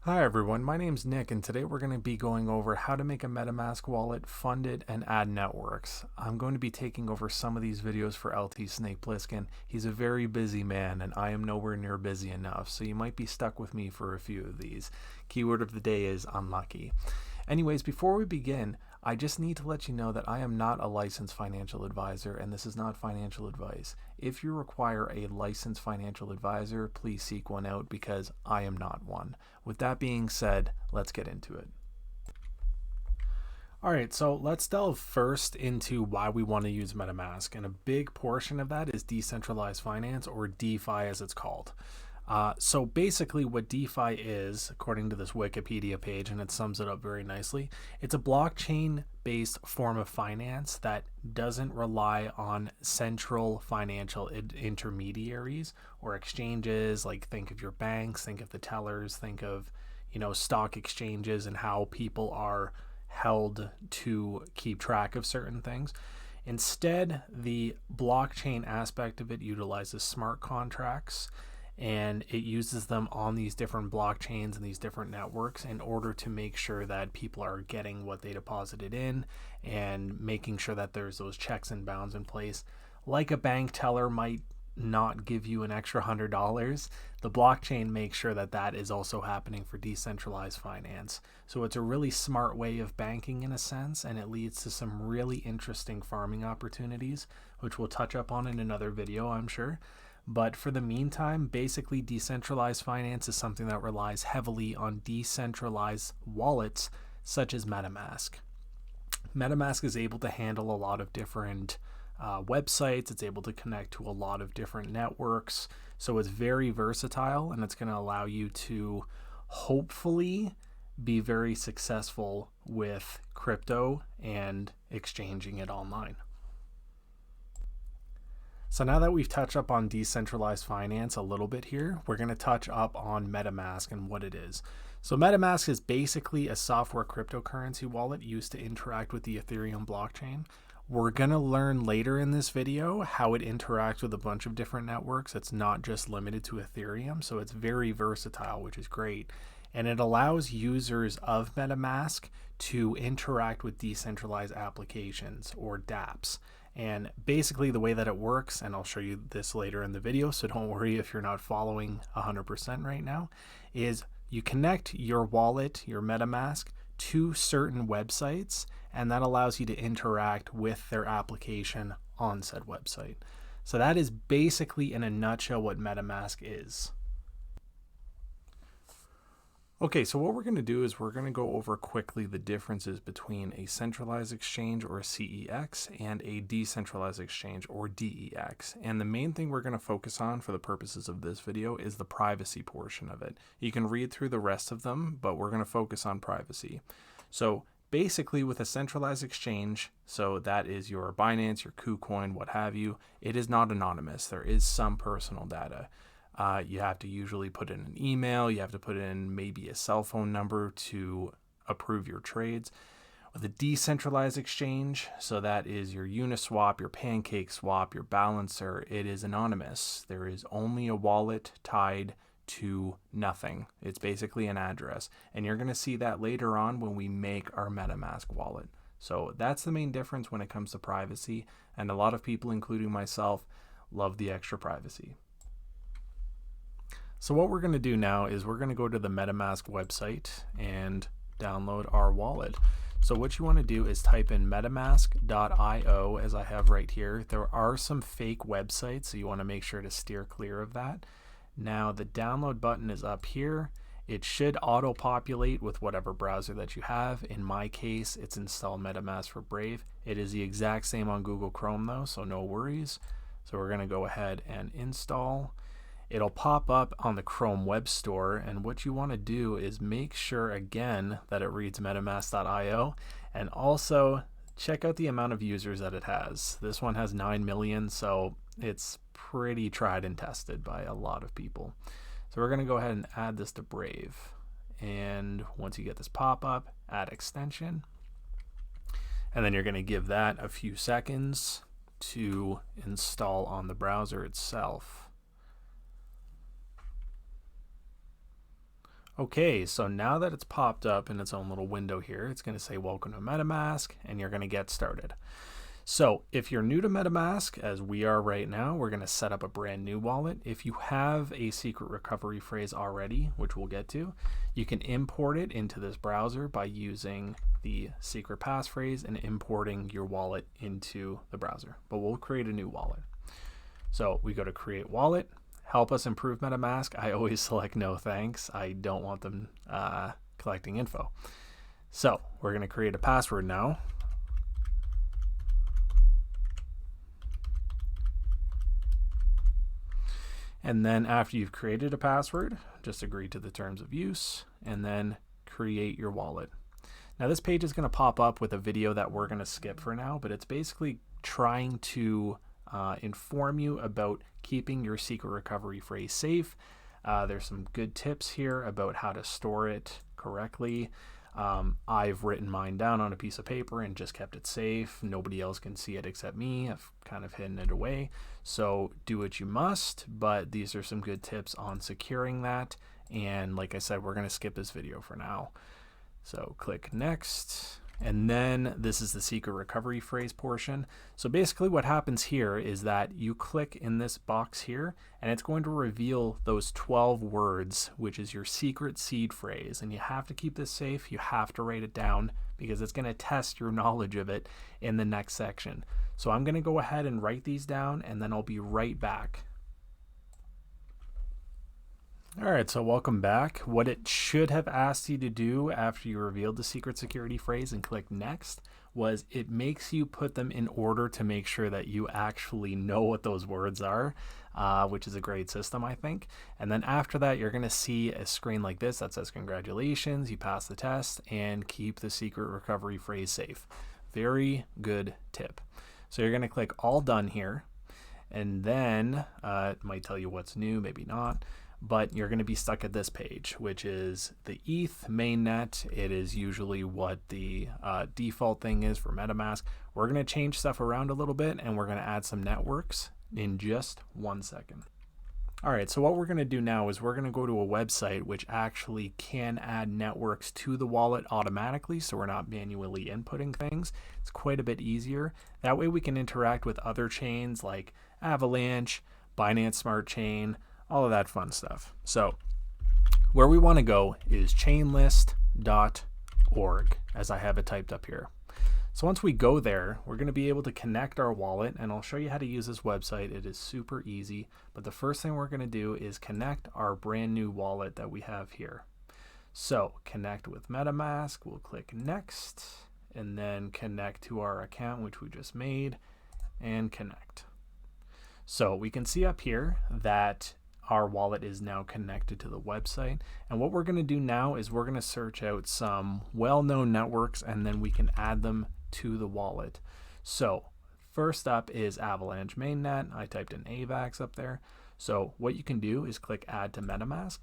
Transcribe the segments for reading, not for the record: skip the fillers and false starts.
Hi everyone, my name's Nick and today we're going to be going over how to make a MetaMask wallet, fund it, and add networks. I'm going to be taking over some of these videos for LT Snake Plissken. He's a very busy man and I am nowhere near busy enough, so you might be stuck with me for a few of these. Keyword of the day is unlucky. Anyways, before we begin, I just need to let you know that I am not a licensed financial advisor and this is not financial advice. If you require a licensed financial advisor, please seek one out because I am not one. With that being said, let's get into it. Alright, so let's delve first into why we want to use MetaMask, and a big portion of that is decentralized finance, or DeFi as it's called. So basically what DeFi is, according to this Wikipedia page, and it sums it up very nicely, it's a blockchain-based form of finance that doesn't rely on central financial intermediaries or exchanges. Like, think of your banks, think of the tellers, think of, stock exchanges and how people are held to keep track of certain things. Instead, the blockchain aspect of it utilizes smart contracts, and it uses them on these different blockchains and these different networks in order to make sure that people are getting what they deposited in and making sure that there's those checks and bounds in place. Like a bank teller might not give you an extra $100, the blockchain makes sure that that is also happening for decentralized finance. So it's a really smart way of banking in a sense, and it leads to some really interesting farming opportunities, which we'll touch up on in another video, I'm sure. But for the meantime, basically decentralized finance is something that relies heavily on decentralized wallets such as MetaMask. MetaMask is able to handle a lot of different websites. It's able to connect to a lot of different networks. So it's very versatile, and it's going to allow you to hopefully be very successful with crypto and exchanging it online. So now that we've touched up on decentralized finance a little bit here, we're going to touch up on MetaMask and what it is. So MetaMask is basically a software cryptocurrency wallet used to interact with the Ethereum blockchain. We're going to learn later in this video how it interacts with a bunch of different networks. It's not just limited to Ethereum, so it's very versatile, which is great. And it allows users of MetaMask to interact with decentralized applications, or dApps. And basically the way that it works, and I'll show you this later in the video, so don't worry if you're not following 100% right now, is you connect your wallet, your MetaMask, to certain websites, and that allows you to interact with their application on said website. So that is basically in a nutshell what MetaMask is. Okay, so what we're going to do is we're going to go over quickly the differences between a centralized exchange, or CEX, and a decentralized exchange, or DEX. And the main thing we're going to focus on for the purposes of this video is the privacy portion of it. You can read through the rest of them, but we're going to focus on privacy. So basically with a centralized exchange, so that is your Binance, your KuCoin, what have you, it is not anonymous. There is some personal data. You have to usually put in an email, you have to put in maybe a cell phone number to approve your trades. With a decentralized exchange, so that is your Uniswap, your PancakeSwap, your Balancer, it is anonymous. There is only a wallet tied to nothing. It's basically an address. And you're going to see that later on when we make our MetaMask wallet. So that's the main difference when it comes to privacy. And a lot of people, including myself, love the extra privacy. So what we're going to do now is we're going to go to the MetaMask website and download our wallet. So what you want to do is type in metamask.io, as I have right here. There are some fake websites, so you want to make sure to steer clear of that. Now the download button is up here. It should auto-populate with whatever browser that you have. In my case, it's installed MetaMask for Brave. It is the exact same on Google Chrome though, so no worries. So we're going to go ahead and install. It'll pop up on the Chrome Web Store, and what you want to do is make sure again that it reads metamask.io, and also check out the amount of users that it has. This one has 9 million, so it's pretty tried and tested by a lot of people. So we're going to go ahead and add this to Brave, and once you get this pop-up, add extension, and then you're going to give that a few seconds to install on the browser itself. Okay, so now that it's popped up in its own little window here, it's going to say welcome to MetaMask, and you're going to get started. So if you're new to MetaMask, as we are right now, we're going to set up a brand new wallet. If you have a secret recovery phrase already, which we'll get to, you can import it into this browser by using the secret passphrase and importing your wallet into the browser. But we'll create a new wallet. So we go to create wallet. Help us improve MetaMask. I always select no thanks. I don't want them collecting info. So we're going to create a password now. And then after you've created a password, just agree to the terms of use and then create your wallet. Now this page is going to pop up with a video that we're going to skip for now, but it's basically trying to inform you about keeping your secret recovery phrase safe. There's some good tips here about how to store it correctly. I've written mine down on a piece of paper and just kept it safe. Nobody else can see it except me. I've kind of hidden it away. So do what you must, but these are some good tips on securing that. And like I said, we're going to skip this video for now. So click next. And then this is the secret recovery phrase portion. So basically what happens here is that you click in this box here and it's going to reveal those 12 words, which is your secret seed phrase. And you have to keep this safe. You have to write it down because it's going to test your knowledge of it in the next section. So I'm going to go ahead and write these down and then I'll be right back. All right, so welcome back. What it should have asked you to do after you revealed the secret security phrase and click next was it makes you put them in order to make sure that you actually know what those words are, which is a great system, I think. And then after that, you're going to see a screen like this that says, congratulations, you passed the test and keep the secret recovery phrase safe. Very good tip. So you're going to click all done here, and then it might tell you what's new, maybe not. But you're going to be stuck at this page, which is the ETH mainnet. It is usually what the default thing is for MetaMask. We're going to change stuff around a little bit, and we're going to add some networks in just 1 second. All right, so what we're going to do now is we're going to go to a website which actually can add networks to the wallet automatically, so we're not manually inputting things. It's quite a bit easier. That way we can interact with other chains like Avalanche, Binance Smart Chain, all of that fun stuff. So where we want to go is chainlist.org, as I have it typed up here. So once we go there, we're going to be able to connect our wallet, and I'll show you how to use this website. It is super easy, but the first thing we're going to do is connect our brand new wallet that we have here. So connect with MetaMask, we'll click next, and then connect to our account, which we just made, and connect. So we can see up here that our wallet is now connected to the website. And what we're going to do now is we're going to search out some well-known networks and then we can add them to the wallet. So first up is Avalanche mainnet. I typed in AVAX up there. So what you can do is click add to MetaMask.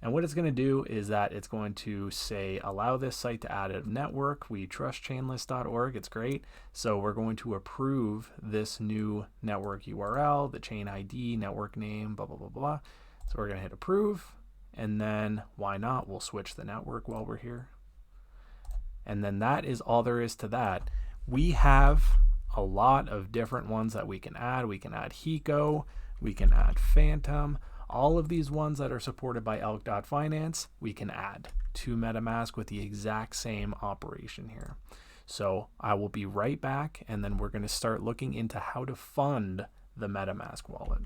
And what it's going to do is that it's going to say, allow this site to add a network. We trust chainlist.org. It's great. So we're going to approve this new network URL, the chain ID, network name, blah, blah, blah, blah. So we're going to hit approve. And then why not? We'll switch the network while we're here. And then that is all there is to that. We have a lot of different ones that we can add. We can add HECO. We can add Fantom. All of these ones that are supported by Elk.Finance, we can add to MetaMask with the exact same operation here. So I will be right back, and then we're going to start looking into how to fund the MetaMask wallet.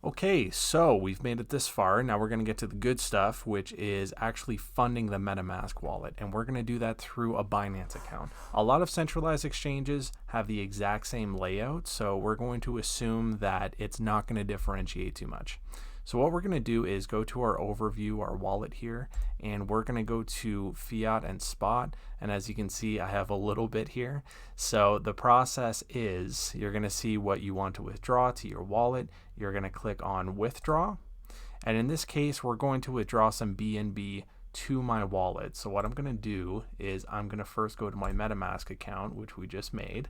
Okay, so we've made it this far. Now we're going to get to the good stuff, which is actually funding the MetaMask wallet. And we're going to do that through a Binance account. A lot of centralized exchanges have the exact same layout, so we're going to assume that it's not going to differentiate too much. So what we're going to do is go to our overview, our wallet here, and we're going to go to fiat and spot. And as you can see, I have a little bit here. So the process is you're going to see what you want to withdraw to your wallet. You're going to click on withdraw. And in this case, we're going to withdraw some BNB to my wallet. So what I'm going to do is I'm going to first go to my MetaMask account, which we just made,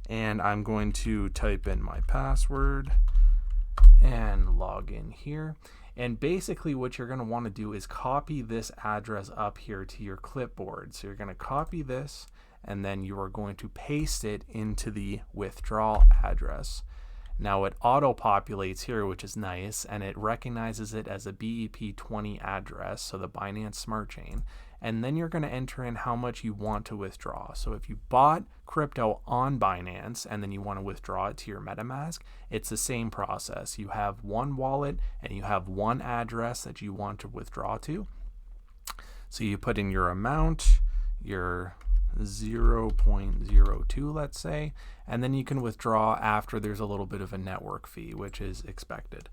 and I'm going to type in my password and log in here. And basically what you're going to want to do is copy this address up here to your clipboard. So you're going to copy this, and then you are going to paste it into the withdrawal address. Now it auto-populates here, which is nice, and it recognizes it as a BEP20 address, so the Binance Smart Chain. And then you're going to enter in how much you want to withdraw. So if you bought crypto on Binance and then you want to withdraw it to your MetaMask, it's the same process. You have one wallet and you have one address that you want to withdraw to. So you put in your amount, your 0.02, let's say, and then you can withdraw after there's a little bit of a network fee, which is expected.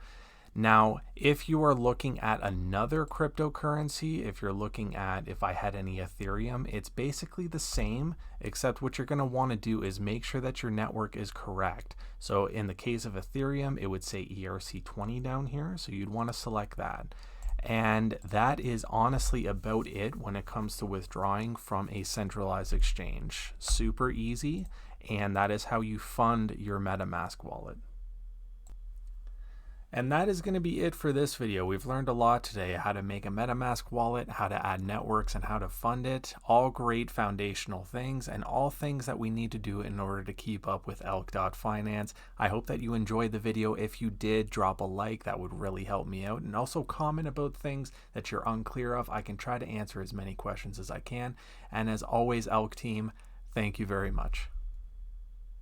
Now, if you are looking at another cryptocurrency, if you're looking at if I had any Ethereum, it's basically the same, except what you're going to want to do is make sure that your network is correct. So in the case of Ethereum, it would say ERC20 down here, so you'd want to select that. And that is honestly about it when it comes to withdrawing from a centralized exchange. Super easy, and that is how you fund your MetaMask wallet. And that is going to be it for this video. We've learned a lot today: how to make a MetaMask wallet, how to add networks, and how to fund it. All great foundational things, and all things that we need to do in order to keep up with Elk.Finance. I hope that you enjoyed the video. If you did, drop a like. That would really help me out. And also comment about things that you're unclear of. I can try to answer as many questions as I can. And as always, Elk Team, thank you very much.